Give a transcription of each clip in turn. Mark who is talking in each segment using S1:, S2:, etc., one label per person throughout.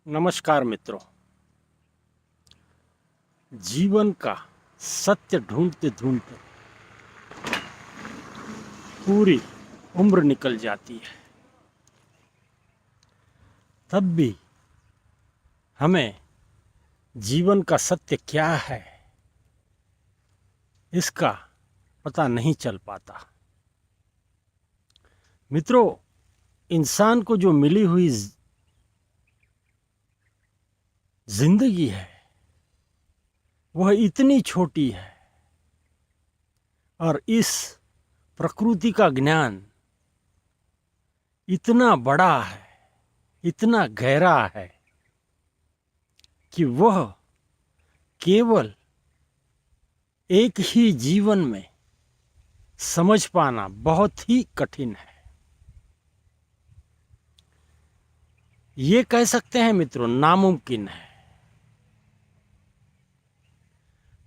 S1: नमस्कार मित्रों। जीवन का सत्य ढूंढते ढूंढते पूरी उम्र निकल जाती है, तब भी हमें जीवन का सत्य क्या है इसका पता नहीं चल पाता। मित्रों, इंसान को जो मिली हुई जिंदगी है वह इतनी छोटी है और इस प्रकृति का ज्ञान इतना बड़ा है, इतना गहरा है कि वह केवल एक ही जीवन में समझ पाना बहुत ही कठिन है। ये कह सकते हैं मित्रों, नामुमकिन है।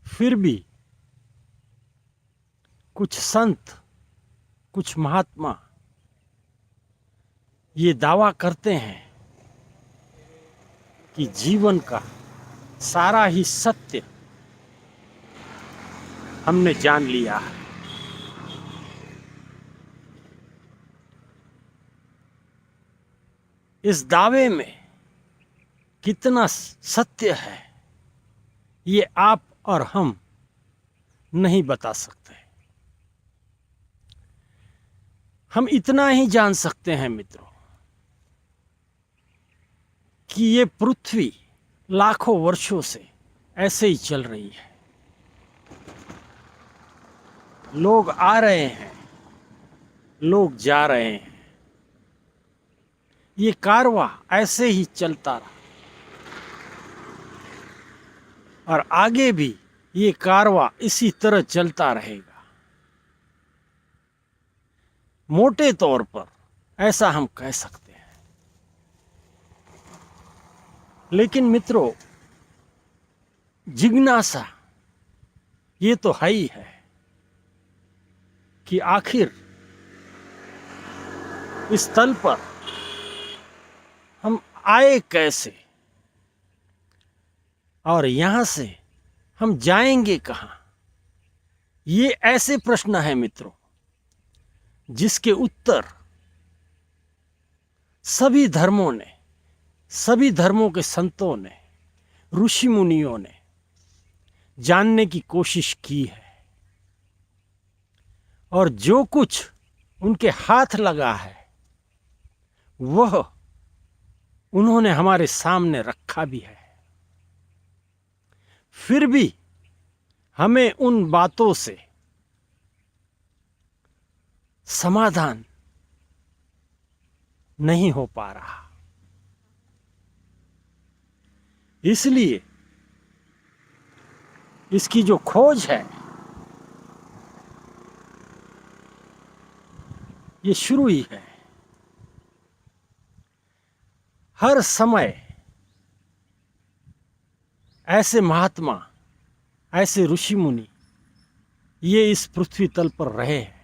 S1: फिर भी कुछ संत, कुछ महात्मा ये दावा करते हैं कि जीवन का सारा ही सत्य हमने जान लिया है। इस दावे में कितना सत्य है ये आप और हम नहीं बता सकते। हम इतना ही जान सकते हैं मित्रों कि ये पृथ्वी लाखों वर्षों से ऐसे ही चल रही है। लोग आ रहे हैं, लोग जा रहे हैं। ये कारवां ऐसे ही चलता रहा और आगे भी ये कारवां इसी तरह चलता रहेगा। मोटे तौर पर ऐसा हम कह सकते हैं। लेकिन मित्रों, जिज्ञासा ये तो है ही है कि आखिर इस तल पर हम आए कैसे और यहां से हम जाएंगे कहां। ये ऐसे प्रश्न है मित्रों जिसके उत्तर सभी धर्मों ने, सभी धर्मों के संतों ने, ऋषि मुनियों ने जानने की कोशिश की है और जो कुछ उनके हाथ लगा है वह उन्होंने हमारे सामने रखा भी है। फिर भी हमें उन बातों से समाधान नहीं हो पा रहा। इसलिए इसकी जो खोज है ये शुरू ही है। हर समय ऐसे महात्मा, ऐसे ऋषि मुनि ये इस पृथ्वी तल पर रहे हैं।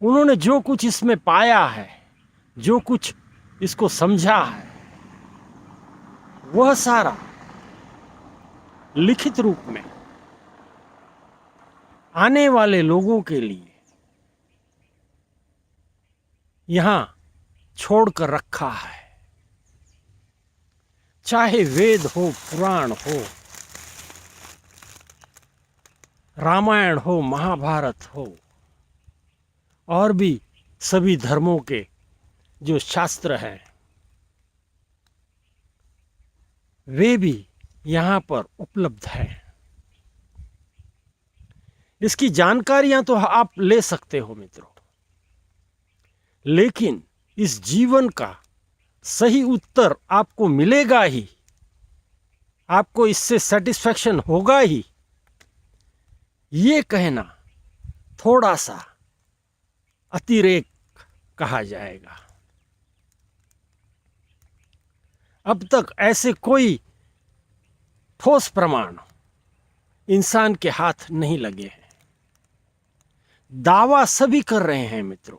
S1: उन्होंने जो कुछ इसमें पाया है, जो कुछ इसको समझा है, वह सारा लिखित रूप में आने वाले लोगों के लिए यहां छोड़कर रखा है। चाहे वेद हो, पुराण हो, रामायण हो, महाभारत हो और भी सभी धर्मों के जो शास्त्र हैं वे भी यहां पर उपलब्ध हैं। इसकी जानकारियां तो आप ले सकते हो मित्रों, लेकिन इस जीवन का सही उत्तर आपको मिलेगा ही, आपको इससे सेटिस्फैक्शन होगा ही, ये कहना थोड़ा सा अतिरेक कहा जाएगा। अब तक ऐसे कोई ठोस प्रमाण इंसान के हाथ नहीं लगे हैं। दावा सभी कर रहे हैं मित्रों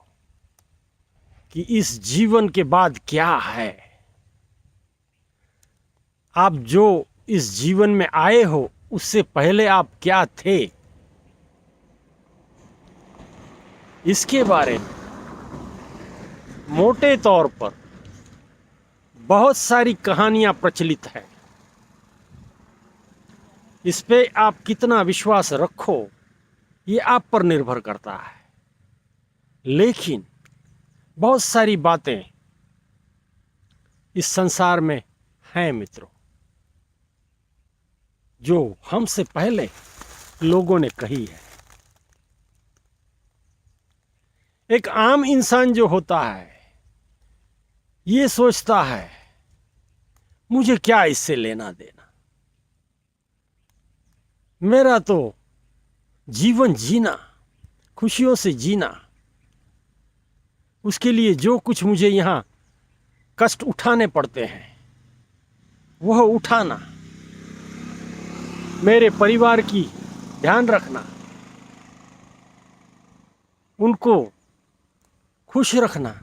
S1: कि इस जीवन के बाद क्या है, आप जो इस जीवन में आए हो उससे पहले आप क्या थे, इसके बारे में मोटे तौर पर बहुत सारी कहानियां प्रचलित है। इस पे आप कितना विश्वास रखो ये आप पर निर्भर करता है, लेकिन बहुत सारी बातें इस संसार में हैं मित्रों, जो हमसे पहले लोगों ने कही है। एक आम इंसान जो होता है ये सोचता है मुझे क्या इससे लेना देना, मेरा तो जीवन जीना, खुशियों से जीना, उसके लिए जो कुछ मुझे यहाँ कष्ट उठाने पड़ते हैं वह उठाना, मेरे परिवार की ध्यान रखना, उनको खुश रखना,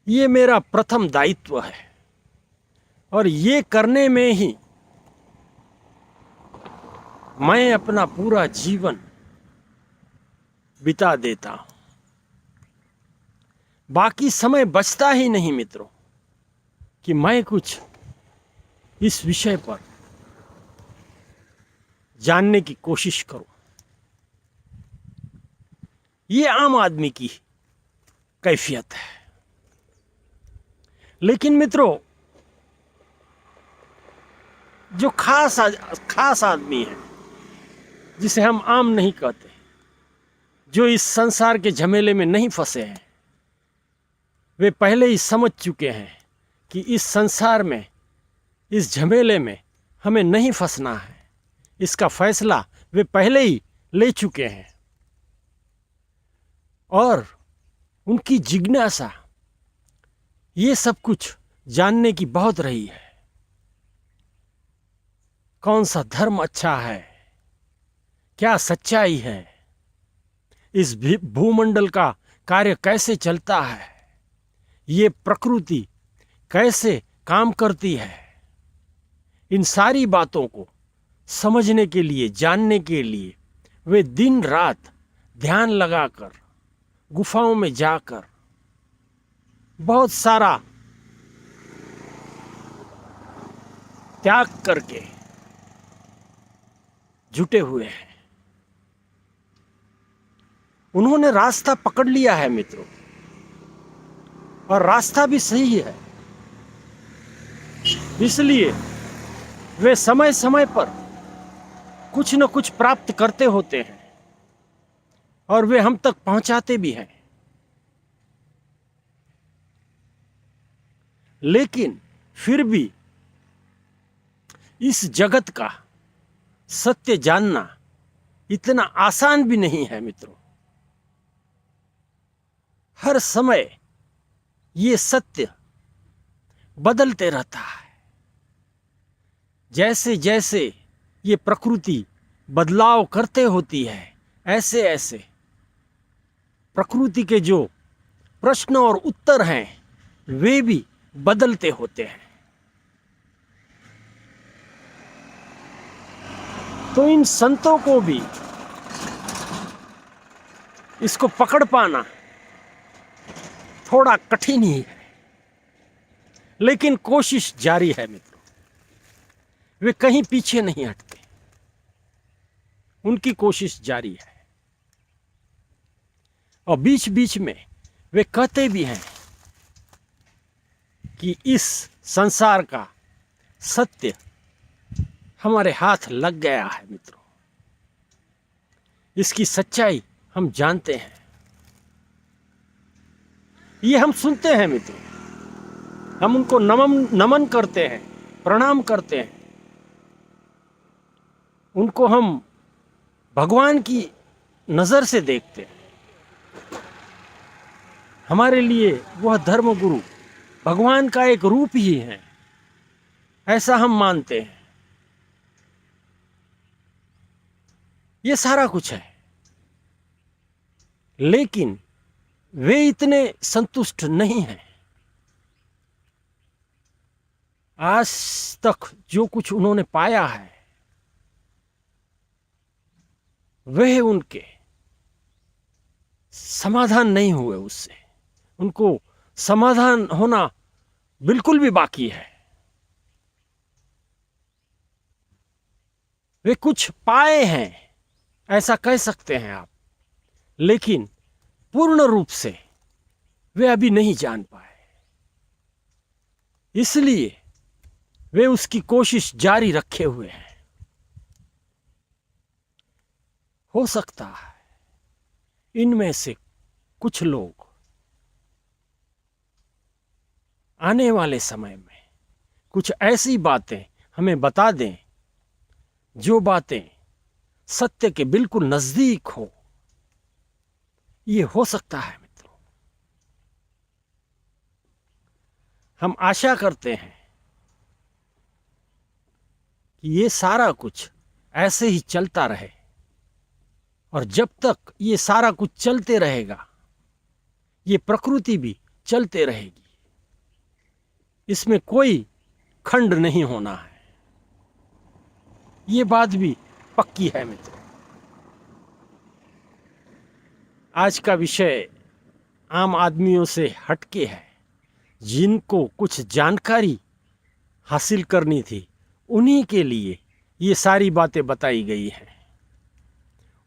S1: ये मेरा प्रथम दायित्व है। और ये करने में ही मैं अपना पूरा जीवन बिता देता हूं। बाकी समय बचता ही नहीं मित्रों कि मैं कुछ इस विषय पर जानने की कोशिश करूं। ये आम आदमी की कैफियत है। लेकिन मित्रों, जो खास आदमी है, जिसे हम आम नहीं कहते, जो इस संसार के झमेले में नहीं फंसे हैं, वे पहले ही समझ चुके हैं कि इस संसार में, इस झमेले में हमें नहीं फंसना है। इसका फैसला वे पहले ही ले चुके हैं और उनकी जिज्ञासा ये सब कुछ जानने की बहुत रही है। कौन सा धर्म अच्छा है, क्या सच्चाई है, इस भूमंडल का कार्य कैसे चलता है, ये प्रकृति कैसे काम करती है, इन सारी बातों को समझने के लिए, जानने के लिए वे दिन रात ध्यान लगाकर, गुफाओं में जाकर बहुत सारा त्याग करके जुटे हुए हैं। उन्होंने रास्ता पकड़ लिया है मित्रों, और रास्ता भी सही है। इसलिए वे समय समय पर कुछ न कुछ प्राप्त करते होते हैं और वे हम तक पहुंचाते भी हैं। लेकिन फिर भी इस जगत का सत्य जानना इतना आसान भी नहीं है मित्रों। हर समय ये सत्य बदलते रहता है। जैसे जैसे ये प्रकृति बदलाव करते होती है, ऐसे ऐसे प्रकृति के जो प्रश्न और उत्तर हैं वे भी बदलते होते हैं। तो इन संतों को भी इसको पकड़ पाना थोड़ा कठिन ही है, लेकिन कोशिश जारी है मित्रों। वे कहीं पीछे नहीं हटते, उनकी कोशिश जारी है। और बीच बीच में वे कहते भी हैं कि इस संसार का सत्य हमारे हाथ लग गया है मित्रों, इसकी सच्चाई हम जानते हैं। ये हम सुनते हैं मित्रों, हम उनको नमन करते हैं, प्रणाम करते हैं। उनको हम भगवान की नजर से देखते हैं। हमारे लिए वह धर्मगुरु भगवान का एक रूप ही है, ऐसा हम मानते हैं। ये सारा कुछ है, लेकिन वे इतने संतुष्ट नहीं हैं। आज तक जो कुछ उन्होंने पाया है वह उनके समाधान नहीं हुए, उससे उनको समाधान होना बिल्कुल भी बाकी है। वे कुछ पाए हैं ऐसा कह सकते हैं आप, लेकिन पूर्ण रूप से वे अभी नहीं जान पाए, इसलिए वे उसकी कोशिश जारी रखे हुए हैं। हो सकता है इनमें से कुछ लोग आने वाले समय में कुछ ऐसी बातें हमें बता दें जो बातें सत्य के बिल्कुल नजदीक हो। ये हो सकता है मित्रों। हम आशा करते हैं कि ये सारा कुछ ऐसे ही चलता रहे, और जब तक ये सारा कुछ चलते रहेगा ये प्रकृति भी चलते रहेगी, इसमें कोई खंड नहीं होना है। ये बात भी पक्की है मित्रों। आज का विषय आम आदमियों से हटके है। जिनको कुछ जानकारी हासिल करनी थी उन्हीं के लिए ये सारी बातें बताई गई हैं।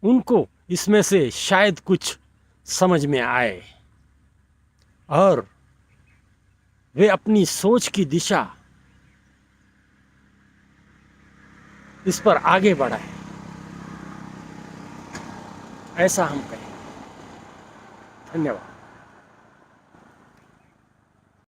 S1: उनको इसमें से शायद कुछ समझ में आए और वे अपनी सोच की दिशा इस पर आगे बढ़ाएं, ऐसा हम कहें। धन्यवाद।